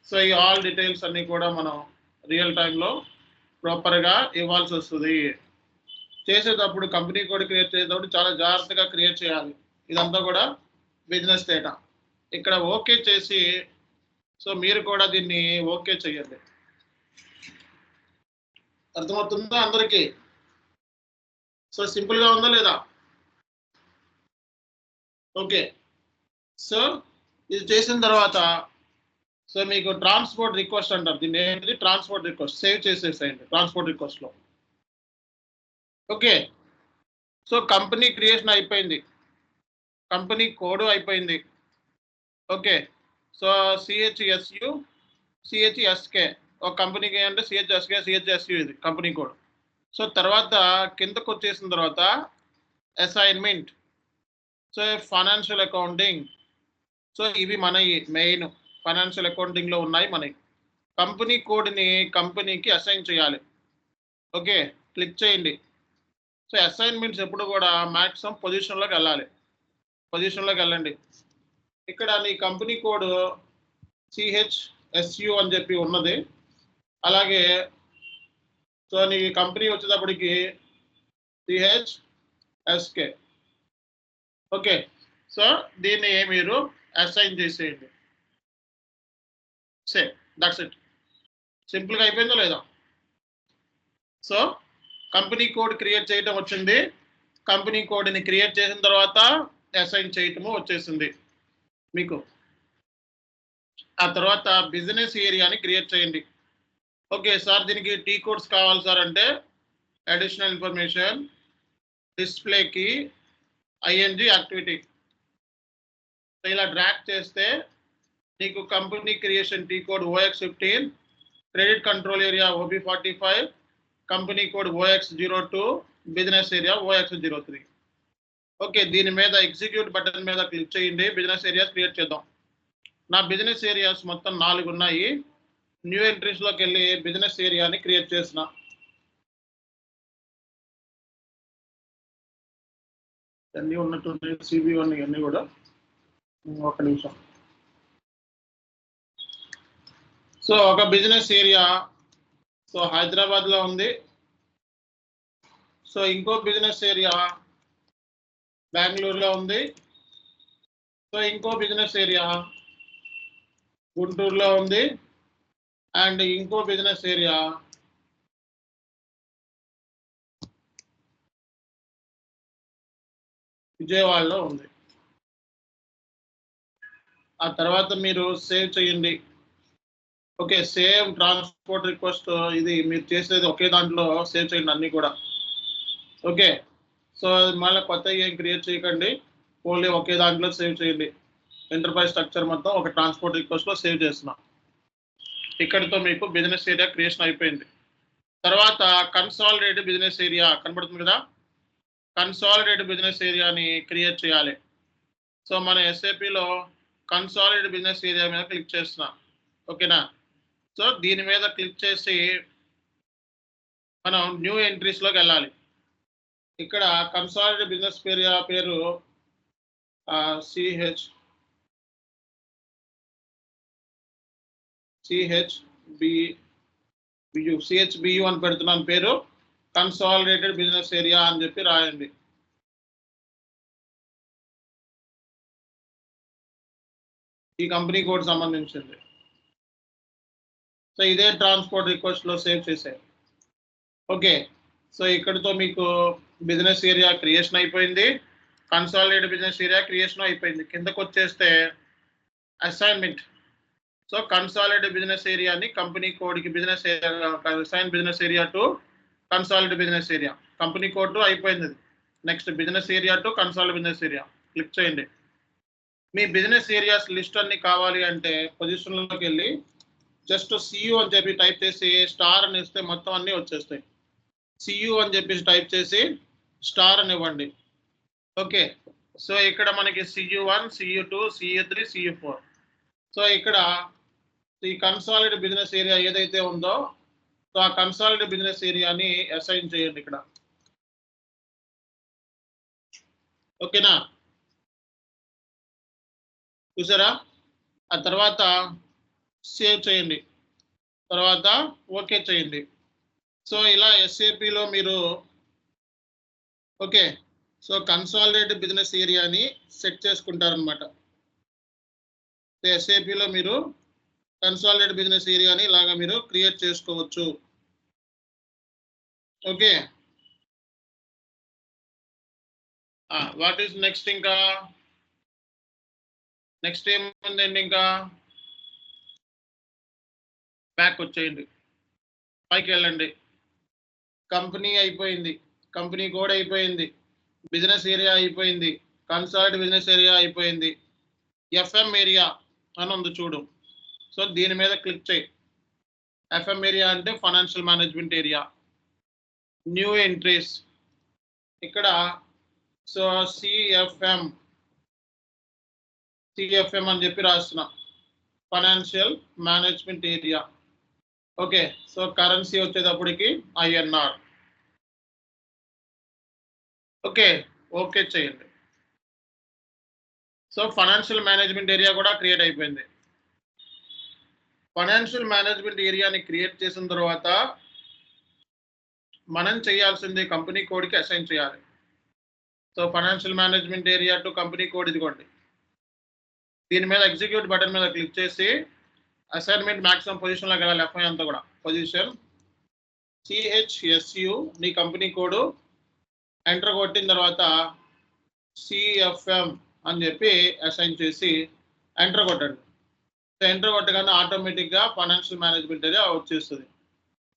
సో ఈ ఆల్ డీటెయిల్స్ అన్నీ కూడా మనం రియల్ టైంలో ప్రాపర్గా ఇవ్వాల్సి వస్తుంది. చేసేటప్పుడు కంపెనీ కోడ్ క్రియేట్ చేసేటప్పుడు చాలా జాగ్రత్తగా క్రియేట్ చేయాలి. ఇదంతా కూడా బిజినెస్ డేటా. ఇక్కడ ఓకే చేసి సో మీరు కూడా దీన్ని ఓకే చేయండి. అర్థమవుతుందా అందరికీ? సో సింపుల్గా ఉందా లేదా? ఓకే, సో ఇది చేసిన తర్వాత సో మీకు ట్రాన్స్పోర్ట్ రిక్వెస్ట్ అంటారు. దీన్ని ఏంటిది? Transport request. సేవ్ చేసేసేయండి ట్రాన్స్పోర్ట్ రిక్వెస్ట్లో. ఓకే, సో కంపెనీ క్రియేషన్ అయిపోయింది, కంపెనీ కోడ్ అయిపోయింది. ఓకే, సో సిహెచ్ఎస్యు సిహెచ్ఎస్కే ఒక కంపెనీకి అంటే సిహెచ్ఎస్కే సిహెచ్ఎస్యు ఇది కంపెనీ కోడ్. సో తర్వాత కిందకు వచ్చేసిన తర్వాత assignment, so financial accounting, so ఇవి మన మెయిన్ ఫైనాన్షియల్ అకౌంటింగ్లో ఉన్నాయి మనకి. కంపెనీ కోడ్ని కంపెనీకి అసైన్ చేయాలి. ఓకే, క్లిక్ చేయండి. సో అసైన్మెంట్స్ ఎప్పుడు కూడా మ్యాక్సిమం పొజిషన్లోకి వెళ్ళండి. ఇక్కడ నీ కంపెనీ కోడ్ సిహెచ్ఎస్యు అని చెప్పి ఉన్నది. అలాగే సో నీ కంపెనీ వచ్చేటప్పటికి సిహెచ్ఎస్కే. ఓకే, సో దీన్ని మీరు అసైన్ చేసేయండి. That's it. సింపుల్గా అయిపోయిందో లేదా? సో కంపెనీ కోడ్ క్రియేట్ చేయటం వచ్చింది. కంపెనీ కోడ్ని క్రియేట్ చేసిన తర్వాత అసైన్ చేయటము వచ్చేసింది మీకు. ఆ తర్వాత బిజినెస్ ఏరియాని క్రియేట్ చేయండి. ఓకే సార్, దీనికి టీ కోడ్స్ కావాలి సార్ అంటే అడిషనల్ ఇన్ఫర్మేషన్, డిస్ప్లేకి, ఐఎన్జి యాక్టివిటీ ఇలా డ్రాగ్ చేస్తే నీకు company creation T code OX15, credit control area OB45, company code OX02, business area OX03. Okay, దీని మీద ఎగ్జిక్యూట్ బటన్ మీద క్లిక్ చేయండి. బిజినెస్ ఏరియాస్ క్రియేట్ చేద్దాం. నా బిజినెస్ ఏరియాస్ మొత్తం 4 ఉన్నాయి. న్యూ ఎంట్రీస్లోకి వెళ్ళి బిజినెస్ ఏరియాని క్రియేట్ చేసిన. అన్నీ ఉన్నట్టు CB1 ఇవన్నీ కూడా. ఒక నిమిషం. సో ఒక బిజినెస్ ఏరియా సో హైదరాబాద్లో ఉంది. సో ఇంకో బిజినెస్ ఏరియా బెంగళూరులో ఉంది. సో ఇంకో బిజినెస్ ఏరియా గుంటూరులో ఉంది. అండ్ ఇంకో బిజినెస్ ఏరియా విజయవాడలో ఉంది. ఆ తర్వాత మీరు సేవ్ చేయండి. ఓకే, సేవ్ ట్రాన్స్పోర్ట్ రిక్వెస్ట్, ఇది మీరు చేసేది ఒకే దాంట్లో సేవ్ చేయండి అన్నీ కూడా. ఓకే, సో మళ్ళీ కొత్త ఏం క్రియేట్ చేయకండి, ఓన్లీ ఒకే దాంట్లో సేవ్ చేయండి. ఎంటర్ప్రైజ్ స్ట్రక్చర్ మొత్తం ఒక ట్రాన్స్పోర్ట్ రిక్వెస్ట్లో సేవ్ చేస్తున్నాం. ఇక్కడితో మీకు బిజినెస్ ఏరియా క్రియేషన్ అయిపోయింది. తర్వాత కన్సాలిడేటెడ్ బిజినెస్ ఏరియా కనబడుతుంది కదా, కన్సాలిడేటెడ్ బిజినెస్ ఏరియాని క్రియేట్ చేయాలి. సో మన SAPలో కన్సాలిడేటెడ్ బిజినెస్ ఏరియా మీద క్లిక్ చేస్తున్నా. ఓకేనా, సో దీని మీద క్లిక్ చేసి మనం న్యూ ఎంట్రీస్లోకి వెళ్ళాలి. ఇక్కడ కన్సాలిడేటెడ్ బిజినెస్ ఏరియా పేరు CHBU అని పెడుతున్నాను పేరు. కన్సాలిడేటెడ్ బిజినెస్ ఏరియా అని చెప్పి రాయండి. ఈ కంపెనీ కోడ్ సంబంధించింది. సో ఇదే ట్రాన్స్పోర్ట్ రిక్వెస్ట్లో సేవ్ చేసే. ఓకే, సో ఇక్కడితో మీకు బిజినెస్ ఏరియా క్రియేషన్ అయిపోయింది. కన్సాలిడేటెడ్ బిజినెస్ ఏరియా క్రియేషన్ అయిపోయింది. కిందకు వచ్చేస్తే అసైన్మెంట్. సో కన్సాలిడేటెడ్ బిజినెస్ ఏరియాని కంపెనీ కోడ్కి business assign business area to consolidated business area. Company code అయిపోయింది. Next business area to consolidated business area click చేయండి. మీ బిజినెస్ ఏరియాస్ లిస్ట్ అన్ని కావాలి అంటే పొజిషన్లోకి వెళ్ళి జస్ట్ CU అని చెప్పి టైప్ చేసి స్టార్ అని ఇస్తే మొత్తం అన్నీ వచ్చేస్తాయి. CU అని చెప్పేసి టైప్ చేసి స్టార్ అని ఇవ్వండి. ఓకే, సో ఇక్కడ మనకి CU1, CU2, CU3, CU4. So ఇక్కడ ఈ కన్సాలిడేటెడ్ బిజినెస్ ఏరియా ఏదైతే ఉందో సో ఆ కన్సాలిడేటెడ్ బిజినెస్ ఏరియాని అసైన్ చేయండి ఇక్కడ. ఓకేనా, చూసారా? ఆ తర్వాత సేవ్ చేయండి, తర్వాత ఓకే చేయండి. సో ఇలా SAPలో మీరు ఓకే సో కన్సాలిడేటెడ్ బిజినెస్ ఏరియాని సెట్ చేసుకుంటారనమాట. SAPలో మీరు కన్సాలిడేటెడ్ బిజినెస్ ఏరియాని ఇలాగా మీరు క్రియేట్ చేసుకోవచ్చు. Okay, what is next? ఇంకా నెక్స్ట్ ఏముందండి? ఇంకా బ్యాక్ వచ్చేయండి, పైకి వెళ్ళండి. కంపెనీ అయిపోయింది, కంపెనీ కోడ్ అయిపోయింది, బిజినెస్ ఏరియా అయిపోయింది, కన్సాలిడ్ బిజినెస్ ఏరియా అయిపోయింది, ఎఫ్ఎం ఏరియా అని ఉంది చూడు. సో దీని మీద క్లిక్ చేయి. ఎఫ్ఎం ఏరియా అంటే financial management area. New entries ఇక్కడ. సో సిఎఫ్ఎం అని చెప్పి రాస్తున్నా, financial management area. Okay, so currency వచ్చేటప్పటికి ఐఎన్ఆర్. ఓకే, ఓకే చేయండి. సో ఫైనాన్షియల్ మేనేజ్మెంట్ ఏరియా కూడా క్రియేట్ అయిపోయింది. ఫైనాన్షియల్ మేనేజ్మెంట్ ఏరియాని క్రియేట్ చేసిన తర్వాత మనం చేయాల్సింది కంపెనీ కోడ్కి అసైన్ చేయాలి. So financial management area to company code ఇదిగోండి. దీని మీద ఎగ్జిక్యూట్ బటన్ మీద క్లిక్ చేసి అసైన్మెంట్ మ్యాక్సిమం పొజిషన్లోకి వెళ్ళాలి. ఎఫ్ఐ అంతా కూడా పొజిషన్ CHSU నీ కంపెనీ కోడ్ ఎంటర్ కొట్టిన తర్వాత CFM అని చెప్పి అసైన్ చేసి ఎంటర్ కొట్టండి. ఎంటర్ కొట్టగానే ఆటోమేటిక్గా ఫైనాన్షియల్ మేనేజ్మెంట్ ఏరియా వచ్చేస్తుంది.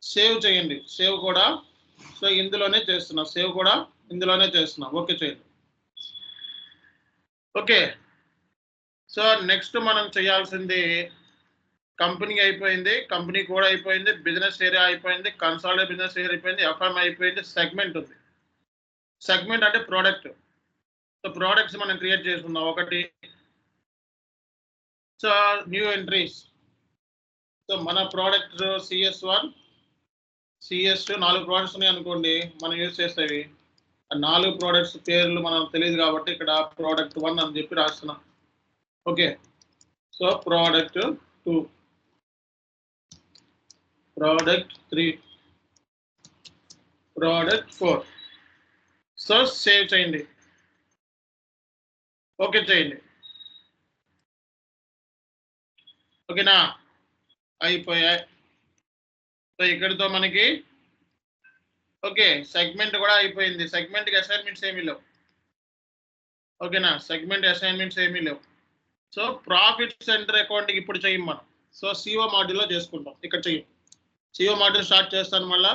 సేవ్ చేయండి. సేవ్ కూడా సో ఇందులోనే చేస్తున్నా, సేవ్ కూడా ఇందులోనే చేస్తున్నా. ఓకే చేయండి. ఓకే, సో నెక్స్ట్ మనం చేయాల్సింది కంపెనీ అయిపోయింది, కంపెనీ కోడ్ అయిపోయింది, బిజినెస్ ఏరియా అయిపోయింది, కన్సాలిడేట్ బిజినెస్ ఏరియా అయిపోయింది, ఎఫ్ఎం అయిపోయింది, సెగ్మెంట్ ఉంది. సెగ్మెంట్ అంటే ప్రోడక్ట్. సో ప్రోడక్ట్స్ మనం క్రియేట్ చేసుకుందాం. ఒకటి సో న్యూ ఎంట్రీస్. సో మన ప్రోడక్ట్ CS1 CS2 4 ప్రోడక్ట్స్ ఉన్నాయి అనుకోండి మనం యూజ్ చేసేవి. 4 ప్రోడక్ట్స్ పేర్లు మనం తెలియదు కాబట్టి ఇక్కడ ప్రోడక్ట్ 1 అని చెప్పి రాస్తున్నాం. Okay, so product 2, product 3, product 4. So save చేయండి. ఓకే చేయండి. ఓకేనా, అయిపోయాయి. సో ఇక్కడితో మనకి ఓకే సెగ్మెంట్ కూడా అయిపోయింది. సెగ్మెంట్కి అసైన్మెంట్స్ ఏమీ లేవు. ఓకేనా, సెగ్మెంట్ అసైన్మెంట్స్ ఏమీ లేవు. సో ప్రాఫిట్ సెంటర్ అకౌంట్కి ఇప్పుడు చెయ్యం మనం. సో CO మాడ్యూల్లో చేసుకుంటాం. ఇక్కడ చెయ్యం. CO మాడ్యూల్ స్టార్ట్ చేస్తాను, మళ్ళీ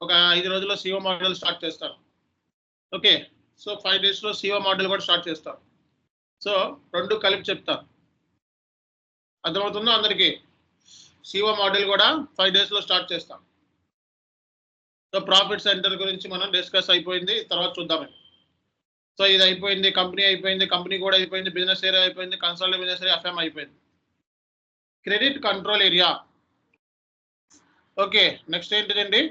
ఒక 5 రోజుల్లో CO మాడ్యూల్ స్టార్ట్ చేస్తాను. ఓకే, సో 5 డేస్లో CO మాడ్యూల్ కూడా స్టార్ట్ చేస్తాను. సో 2 కలిపి చెప్తాను. అర్థమవుతుందో అందరికీ? CO మాడ్యూల్ కూడా 5 డేస్లో స్టార్ట్ చేస్తాం. సో ప్రాఫిట్ సెంటర్ గురించి మనం డిస్కస్ అయిపోయింది, తర్వాత చూద్దామండి. సో ఇది అయిపోయింది, కంపెనీ అయిపోయింది, కంపెనీ కూడా అయిపోయింది, బిజినెస్ ఏరియా అయిపోయింది, కన్సల్టెంట్ బిజినెస్ ఏరియా ఎఫ్ఎం అయిపోయింది. Credit control area. Okay, next ఏంటిదండి?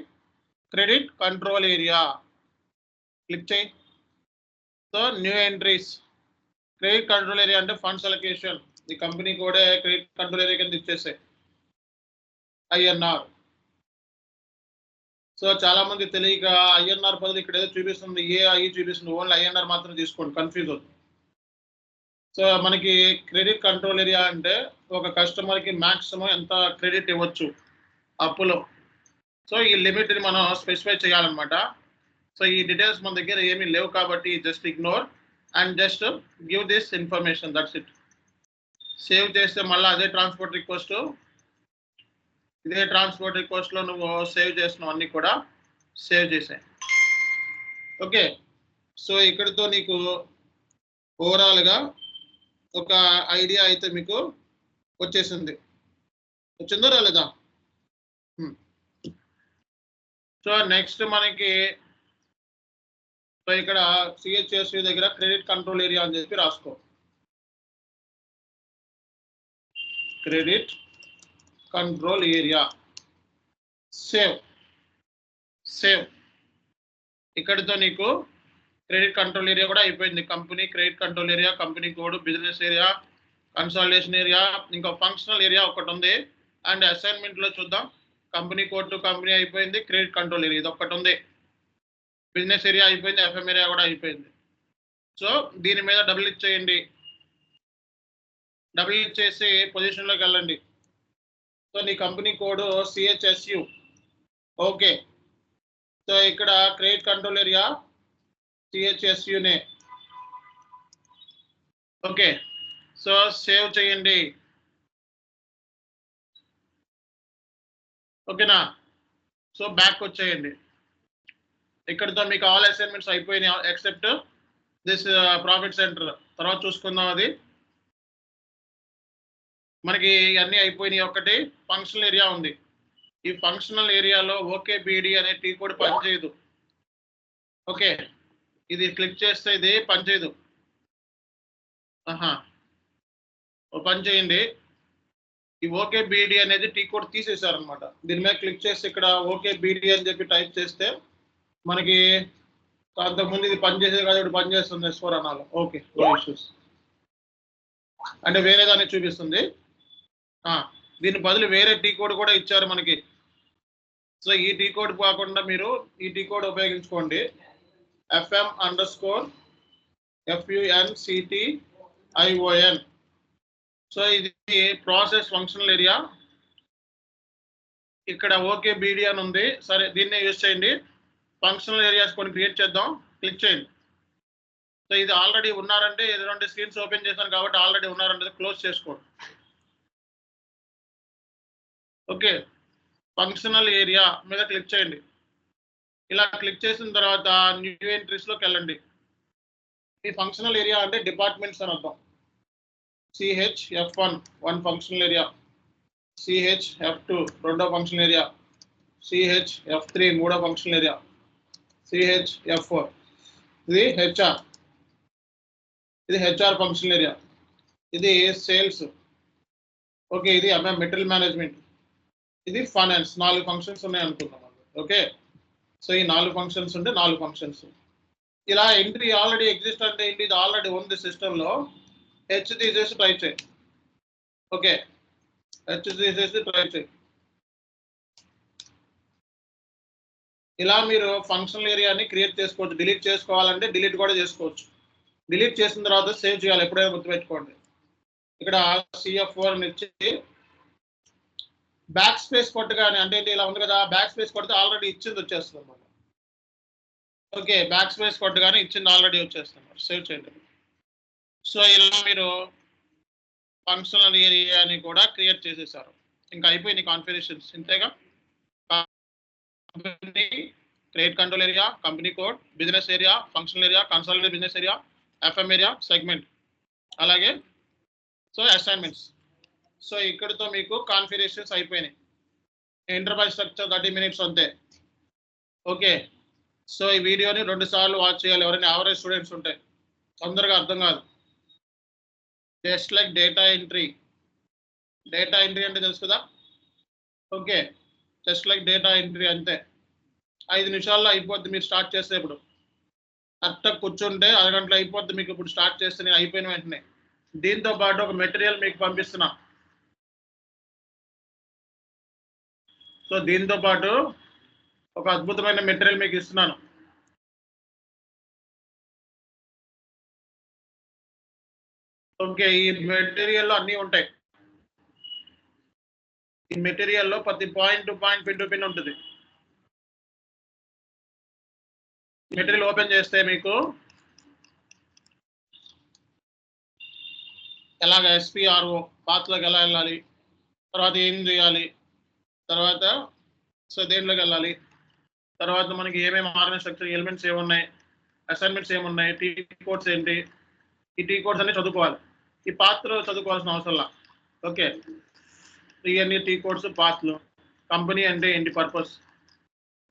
Credit control area. క్లిక్ చేయి. So new entries. Credit control area అంటే ఫండ్స్ అలొకేషన్. ఈ కంపెనీ కూడా క్రెడిట్ కంట్రోల్ ఏరియా కింద ఇచ్చేసాయి INR. సో చాలా మంది తెలియక INR బదులు ఇక్కడ ఏదో చూపిస్తుంది, AI చూపిస్తుంది. ఓన్లీ INR మాత్రం తీసుకోండి, కన్ఫ్యూజ్ అవుతుంది. సో మనకి క్రెడిట్ కంట్రోల్ ఏరియా అంటే ఒక కస్టమర్కి మ్యాక్సిమం ఎంత క్రెడిట్ ఇవ్వచ్చు అప్పులో. సో ఈ లిమిట్ని మనం స్పెసిఫై చేయాలన్నమాట. సో ఈ డీటెయిల్స్ మన దగ్గర ఏమీ లేవు కాబట్టి just ignore and just give this information, that's it. Save చేస్తే మళ్ళీ అదే ట్రాన్స్పోర్ట్ రిక్వెస్ట్, ఇదే ట్రాన్స్పోర్ట్ రిక్వెస్ట్లో నువ్వు సేవ్ చేసినావు అన్నీ కూడా సేవ్ చేసాయి. ఓకే, సో ఇక్కడితో నీకు ఓవరాల్గా ఒక ఐడియా అయితే మీకు వచ్చేసింది. వచ్చిందో రాలేదా? సో నెక్స్ట్ మనకి సో ఇక్కడ CHSU దగ్గర క్రెడిట్ కంట్రోల్ ఏరియా అని చెప్పి రాసుకో. Credit control area. Save. Save. ఇక్కడితో నీకు క్రెడిట్ కంట్రోల్ ఏరియా కూడా అయిపోయింది. Company credit control area, company code, business area, consolidation area, ఇంకా ఫంక్షనల్ ఏరియా ఒకటి ఉంది. అండ్ అసైన్మెంట్లో చూద్దాం. కంపెనీ కోడ్ టు కంపెనీ అయిపోయింది, క్రెడిట్ కంట్రోల్ ఏరియా ఇది ఒకటి ఉంది, బిజినెస్ ఏరియా అయిపోయింది, ఎఫ్ఎం ఏరియా కూడా అయిపోయింది. సో దీని మీద డబుల్ క్లిక్ చేయండి. డబుల్ క్లిక్ చేసి పొజిషన్లోకి వెళ్ళండి. సో నీ company code CHSU. Okay, so ఇక్కడ క్రెడిట్ కంట్రోల్ ఏరియా CHSUనే. ఓకే, సో సేవ్ చేయండి. ఓకేనా, సో బ్యాక్ వచ్చేయండి. ఇక్కడితో మీకు ఆల్ అసైన్మెంట్స్ అయిపోయినాయి ఎక్సెప్ట్ దిస్ ప్రాఫిట్ సెంటర్. తర్వాత చూసుకుందాం. అది మనకి అన్నీ అయిపోయినాయి. ఒకటి ఫంక్షనల్ ఏరియా ఉంది. ఈ ఫంక్షనల్ ఏరియాలో ఓకే బీడీ అనే టీ కోడ్ పనిచేయదు. ఓకే, ఇది క్లిక్ చేస్తే ఇది పనిచేయదు. పని చేయండి. ఈ ఓకే బీడీ అనేది టీ కోడ్ తీసేశారనమాట. దీని మీద క్లిక్ చేసి ఇక్కడ ఓకే బీడీ అని చెప్పి టైప్ చేస్తే మనకి అంతకుముందు ఇది పనిచేసేది కాదు, ఇప్పుడు పనిచేస్తుంది S4 అనాలి. Okay, no issues. అంటే వేరే దాన్ని చూపిస్తుంది. దీని బదులు వేరే టీ కోడ్ కూడా ఇచ్చారు మనకి. సో ఈ టీ కోడ్ కాకుండా మీరు ఈ టీ కోడ్ ఉపయోగించుకోండి. FM_FUNCTION. సో ఇది ప్రాసెస్ ఫంక్షనల్ ఏరియా. ఇక్కడ ఓకే బీడీ అని ఉంది. సరే, దీన్నే యూజ్ చేయండి. ఫంక్షనల్ ఏరియాస్ కొన్ని క్రియేట్ చేద్దాం. క్లిక్ చేయండి. సో ఇది ఆల్రెడీ ఉన్నారంటే, ఇది 2 స్క్రీన్స్ ఓపెన్ చేశాను కాబట్టి ఆల్రెడీ ఉన్నారంటే క్లోజ్ చేసుకోండి. ఓకే, ఫంక్షనల్ ఏరియా మీద క్లిక్ చేయండి. ఇలా క్లిక్ చేసిన తర్వాత న్యూ ఎంట్రీస్లోకి వెళ్ళండి. ఈ ఫంక్షనల్ ఏరియా అంటే డిపార్ట్మెంట్స్ అని అర్థం. CHF1 ఫంక్షనల్ ఏరియా, CHF2 రెండో ఫంక్షనల్ ఏరియా, CHF3 మూడో ఫంక్షనల్ ఏరియా, CHF4 ఇది HR, ఇది HR ఫంక్షనల్ ఏరియా, ఇది సేల్స్. ఓకే, ఇది మెటీరియల్ మేనేజ్మెంట్, ఇది ఫైనాన్స్. 4 ఫంక్షన్స్ ఉన్నాయి అనుకుందాం. ఓకే, సో ఈ 4 ఫంక్షన్స్ ఉంటే 4 ఫంక్షన్స్. ఇలా ఎంట్రీ ఆల్రెడీ ఎగ్జిస్ట్ అంటే ఏంటి, ఇది ఆల్రెడీ ఉంది సిస్టంలో. హెచ్ తీసేసి ట్రై చేయి. ఓకే, హెచ్ తీసేసి ట్రై చేయి. ఇలా మీరు ఫంక్షనల్ ఏరియాని క్రియేట్ చేసుకోవచ్చు. డిలీట్ చేసుకోవాలంటే డిలీట్ కూడా చేసుకోవచ్చు. డిలీట్ చేసిన తర్వాత సేవ్ చేయాలి. ఎప్పుడైనా గుర్తుపెట్టుకోండి. ఇక్కడ CF4 అని ఇచ్చి బ్యాక్ స్పేస్ కొట్టగానే, అంటే ఇలా ఉంది కదా, బ్యాక్ స్పేస్ కొడితే ఆల్రెడీ ఇచ్చింది వచ్చేస్తుంది అన్నమాట. ఓకే, బ్యాక్ స్పేస్ కొట్టగానే ఇచ్చింది ఆల్రెడీ వచ్చేస్తుంది. సేవ్ చేయండి. సో ఇలా మీరు ఫంక్షనల్ ఏరియాని కూడా క్రియేట్ చేసేసారు. ఇంకా అయిపోయింది కాన్ఫిగరేషన్స్. ఇంతేగా, company, credit control area, company code, business area, functional area, consolidated business area, FM area, segment, అలాగే సో అసైన్మెంట్స్. సో ఇక్కడితో మీకు కాన్ఫిగరేషన్స్ అయిపోయినాయి. ఎంటర్ప్రైజ్ స్ట్రక్చర్ 30 minutes అంతే. ఓకే, సో ఈ వీడియోని 2 సార్లు వాచ్ చేయాలి. ఎవరైనా యావరేజ్ స్టూడెంట్స్ ఉంటే, తొందరగా అర్థం కాదు. Just like data entry. Data entry అంటే తెలుసు కదా. Okay, just like data entry అంతే. 5 నిమిషాల్లో అయిపోద్ది మీరు స్టార్ట్ చేస్తే. ఇప్పుడు కరెక్ట్గా కూర్చుంటే అరగంటలో అయిపోద్ది మీకు. ఇప్పుడు స్టార్ట్ చేస్తే నేను అయిపోయిన వెంటనే. దీంతో పాటు ఒక మెటీరియల్ మీకు పంపిస్తున్నా. సో దీంతో పాటు ఒక అద్భుతమైన మెటీరియల్ మీకు ఇస్తున్నాను. ఓకే, ఈ మెటీరియల్లో అన్నీ ఉంటాయి. ఈ మెటీరియల్లో ప్రతి point to point, pin to pin ఉంటుంది. మెటీరియల్ ఓపెన్ చేస్తే మీకు ఎలాగ SPRO పాత్రలోకి ఎలా వెళ్ళాలి, తర్వాత ఏం చేయాలి, తర్వాత సో దేంట్లోకి వెళ్ళాలి, తర్వాత మనకి ఏమేమి ఆర్గనైజ్ స్ట్రక్చర్ ఎలిమెంట్స్ ఏమున్నాయి, అసైన్మెంట్స్ ఏమున్నాయి, టీ కోడ్స్ ఏంటి, ఈ టీ కోడ్స్ అన్ని చదువుకోవాలి. ఈ పాత్ర చదువుకోవాల్సిన అవసరంలా. ఓకే, ఇవన్నీ టీ కోడ్స్, పాత్రలు. కంపెనీ అంటే ఏంటి, పర్పస్.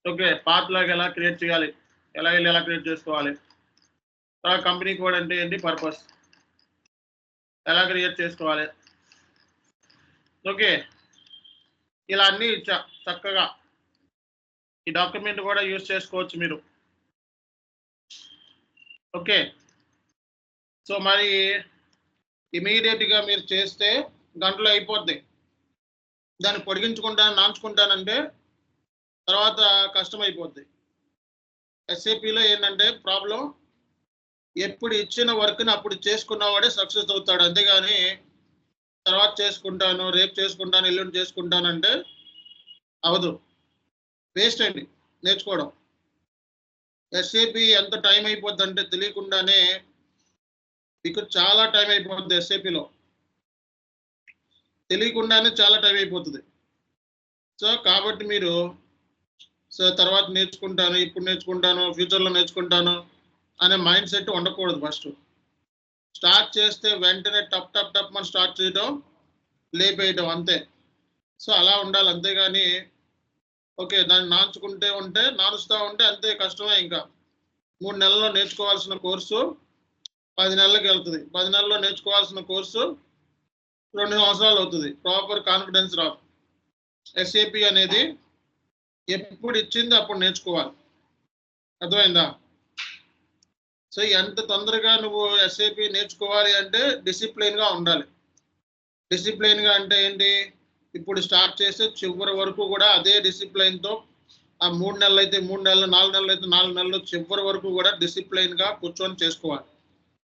ఓకే, పాత్రలోకి ఎలా క్రియేట్ చేయాలి, ఎలా వెళ్ళి ఎలా క్రియేట్ చేసుకోవాలి. తర్వాత కంపెనీ కోడ్ అంటే ఏంటి, పర్పస్, ఎలా క్రియేట్ చేసుకోవాలి. ఓకే, ఇలా అన్నీ ఇచ్చా చక్కగా. ఈ డాక్యుమెంట్ కూడా యూజ్ చేసుకోవచ్చు మీరు. ఓకే, సో మరి ఇమీడియట్గా మీరు చేస్తే గంటలో అయిపోద్ది. దాన్ని పొడిగించుకుంటాను, నాంచుకుంటానంటే తర్వాత కష్టం అయిపోద్ది. SAPలో ఏంటంటే ప్రాబ్లం, ఎప్పుడు ఇచ్చిన వర్క్ని అప్పుడు చేసుకున్నవాడే సక్సెస్ అవుతాడు. అంతేగాని తర్వాత చేసుకుంటాను, రేపు చేసుకుంటాను, ఎల్లుండి చేసుకుంటానంటే అవదు. వేస్ట్ అండి నేర్చుకోవడం. SAP ఎంత టైం అయిపోద్ది అంటే తెలియకుండానే మీకు చాలా టైం అయిపోతుంది. SAPలో తెలియకుండానే చాలా టైం అయిపోతుంది. సో కాబట్టి మీరు సో తర్వాత నేర్చుకుంటాను, ఇప్పుడు నేర్చుకుంటాను, ఫ్యూచర్లో నేర్చుకుంటాను అనే మైండ్ సెట్ ఉండకూడదు. ఫస్ట్ స్టార్ట్ చేస్తే వెంటనే టప్ టప్ టప్ మనం స్టార్ట్ చేయడం, లేపేయడం అంతే. సో అలా ఉండాలి, అంతేగాని ఓకే దాన్ని నానుస్తూ ఉంటే అంతే కష్టమే. ఇంకా 3 నెలల్లో నేర్చుకోవాల్సిన కోర్సు 10 నెలలకు వెళ్తుంది, 10 నెలల్లో నేర్చుకోవాల్సిన కోర్సు 2 సంవత్సరాలు అవుతుంది. ప్రాపర్ కాన్ఫిడెన్స్ రాదు. SAP అనేది ఎప్పుడు ఇచ్చింది అప్పుడు నేర్చుకోవాలి, అర్థమైందా? సో ఎంత తొందరగా నువ్వు SAP నేర్చుకోవాలి అంటే డిసిప్లైన్గా ఉండాలి. డిసిప్లైన్గా అంటే ఏంటి? ఇప్పుడు స్టార్ట్ చేస్తే చివరి వరకు కూడా అదే డిసిప్లైన్తో, ఆ 3 నెలలు అయితే 3 నెలలు, 4 నెలలు అయితే 4 నెలలు, చివరి వరకు కూడా డిసిప్లైన్గా కూర్చొని చేసుకోవాలి.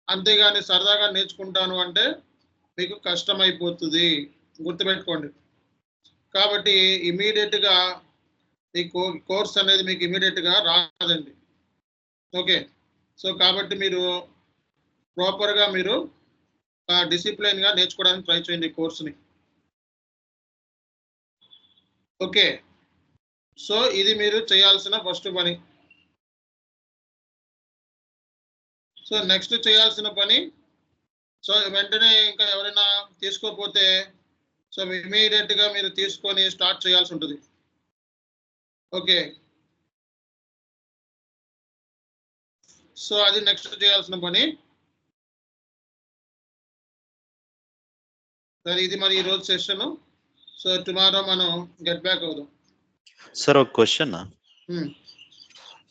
అంతేగాని సరదాగా నేర్చుకుంటాను అంటే మీకు కష్టమైపోతుంది, గుర్తుపెట్టుకోండి. కాబట్టి ఇమీడియట్గా ఈ కోర్స్ అనేది మీకు ఇమీడియట్గా రాదండి. ఓకే, సో కాబట్టి మీరు ప్రాపర్గా మీరు డిసిప్లైన్గా నేర్చుకోవడానికి ట్రై చేయండి ఈ కోర్సుని. ఓకే, సో ఇది మీరు చేయాల్సిన ఫస్ట్ పని. సో నెక్స్ట్ చేయాల్సిన పని, సో వెంటనే ఇంకా ఎవరైనా తీసుకోకపోతే సో ఇమీడియట్గా మీరు తీసుకొని స్టార్ట్ చేయాల్సి ఉంటుంది. ఓకే, సో అది నెక్స్ట్ చేయాల్సిన పని. సరే, ఇది మరి ఈరోజు సెషన్. సో టుమారో మనం గెట్ బ్యాక్ అవుదాం. సార్ ఒక క్వశ్చన్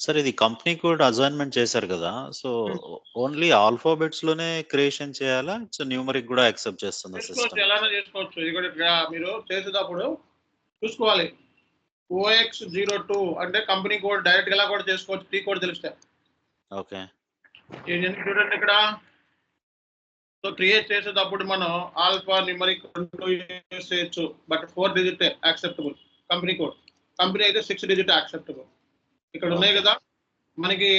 సార్, ఇది కంపెనీ కోడ్ అసైన్మెంట్ చేశారు కదా, సో ఓన్లీ ఆల్ఫాబెట్స్ లోనే క్రియేషన్ చేయాలా, సో న్యూమరిక్ కూడా యాక్సెప్ట్ చేస్తుందా సిస్టమ్? ఎలానో చేసుకోవచ్చు. ఇది కూడా మీరు చేసేటప్పుడు చూసుకోవాలి. OX02 అంటే కంపెనీ కోడ్ డైరెక్ట్ గా కూడా చేసుకోవచ్చు, టీ కోడ్ తెలిస్తే. ఓకే, చూడండి ఇక్కడ. సో క్రియేట్ చేసేటప్పుడు మనం ఆల్ఫా న్యూమరిక్ యూస్ చేయొచ్చు, but 4 digit acceptable. Company code, company అయితే 6 డిజిట్ యాక్సెప్టబుల్. ఇక్కడ ఉన్నాయి కదా మనకి.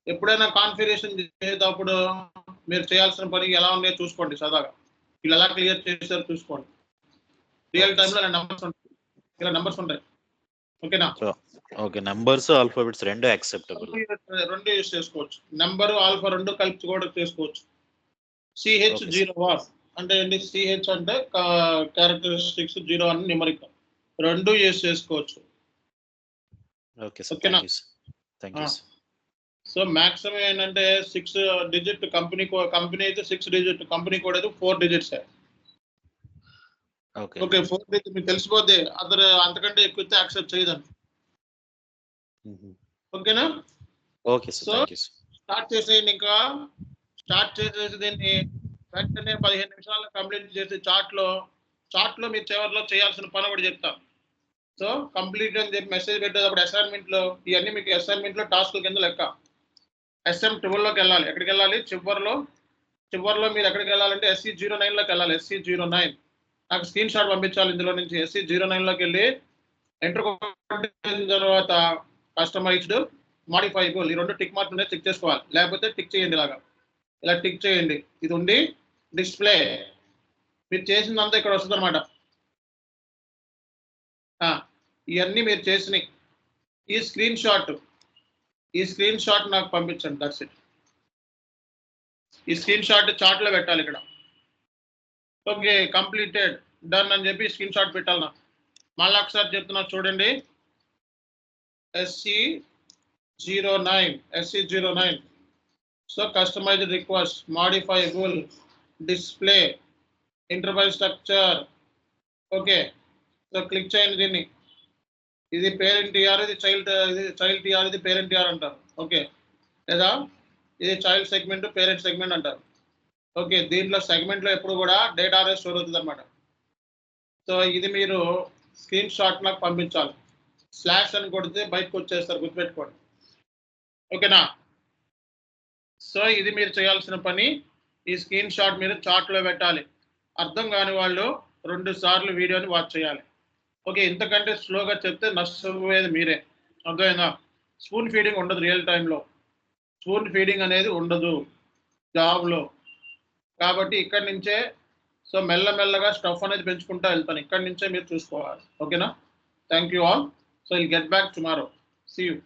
ఎప్పుడైనా కాన్ఫిగరేషన్ చేసేటప్పుడు మీరు చేయాల్సిన పని ఎలా ఉన్నాయో చూసుకోండి, సదాగా వీళ్ళు ఎలా క్లియర్ చేశారో చూసుకోండి. రియల్ టైంలో ఇలా నెంబర్స్ ఉంటాయి. ఓకేనా? ఓకే, నెంబర్స్ ఆల్ఫాబెట్స్ రెండు యాక్సెప్టబుల్, రెండు యూస్ చేసుకోవచ్చు. నెంబరు ఆల్ఫా రెండు కలిపి కూడా చేసుకోవచ్చు. CH0 అంటే ఏంటి? CH అంటే క్యారెక్టరిస్టిక్స్, 0 అని న్యూమరిక్, రెండు యూస్ చేసుకోవచ్చు. Okay sir, thank you. So maximum ఏంటంటే 6 డిజిట్ కంపెనీ అయితే 6 డిజిట్, కంపెనీ కోడ్ అయితే 4 డిజిట్స్. ఓకే, 4 డిజిట్ మీకు తెలిసిపోద్ది. అంతకంటే ఎక్కువ యాక్సెప్ట్ చేయదండి. ఓకేనా? Okay sir, thank you. Start చేసేయండి. ఇంకా స్టార్ట్ చేసేసి దీన్ని వెంటనే 15 నిమిషాల్లో కంప్లీట్ చేసి చార్ట్లో మీరు చివరిలో చేయాల్సిన పని కూడా చెప్తాం. సో కంప్లీట్ అని చెప్పి మెసేజ్ పెట్టేటప్పుడు అసైన్మెంట్లో ఇవన్నీ మీకు అసైన్మెంట్లో టాస్క్ కింద లెక్క. SM12లోకి వెళ్ళాలి. ఎక్కడికి వెళ్ళాలి? చివరిలో మీరు ఎక్కడికి వెళ్ళాలంటే SC09లోకి వెళ్ళాలి. SC09 నాకు స్క్రీన్ షాట్ పంపించాలి ఇందులో నుంచి. SC09లోకి వెళ్ళి ఎంటర్ కొట్టిన తర్వాత కస్టమైజ్డ్, మాడిఫైబుల్, ఈ రెండు టిక్ మార్క్ ఉన్నాయి, టిక్ చేసుకోవాలి. లేకపోతే టిక్ చేయండి, ఇలా టిక్ చేయండి. ఇది ఉండి డిస్ప్లే మీరు చేసిందంతా ఇక్కడ వస్తుంది అనమాట. ఇవన్నీ మీరు చేసినాయి. ఈ స్క్రీన్ షాట్ నాకు పంపించండి. That's it. ఈ స్క్రీన్ షాట్ చార్ట్లో పెట్టాలి ఇక్కడ. ఓకే, కంప్లీటెడ్, డన్ అని చెప్పి స్క్రీన్ షాట్ పెట్టాలి. నాకు మళ్ళీ ఒకసారి చెప్తున్నా చూడండి. SC09. So customized request, modifiable, display, interface structure. Okay, so click చేయండి దీన్ని. ఇది పేరెంట్ టిఆర్, ఇది చైల్డ్ టిఆర్, ఇది పేరెంట్ టిఆర్ అంటారు. ఓకే, లేదా ఇది చైల్డ్ సెగ్మెంట్, పేరెంట్ సెగ్మెంట్ అంటారు. ఓకే, దీంట్లో సెగ్మెంట్లో ఎప్పుడు కూడా డేటా అరే స్టోర్ అవుతుంది అనమాట. సో ఇది మీరు స్క్రీన్ షాట్ నాకు పంపించాలి. స్లాష్ అని కొడితే బయటకు వచ్చేస్తారు, గుర్తుపెట్టుకోండి. ఓకేనా? సో ఇది మీరు చేయాల్సిన పని. ఈ స్క్రీన్ షాట్ మీరు చార్ట్లో పెట్టాలి. అర్థం కాని వాళ్ళు 2 సార్లు వీడియోని వాచ్ చేయాలి. ఓకే, ఇంతకంటే స్లోగా చెప్తే నష్టపోయేది మీరే, అర్థమైందా? స్పూన్ ఫీడింగ్ ఉండదు రియల్ టైంలో. స్పూన్ ఫీడింగ్ అనేది ఉండదు జాబ్లో. కాబట్టి ఇక్కడి నుంచే సో మెల్లమెల్లగా స్టఫ్ అనేది పెంచుకుంటూ వెళ్తాను. ఇక్కడి నుంచే మీరు చూసుకోవాలి. ఓకేనా? Thank you all. So I'll get back tomorrow. See you.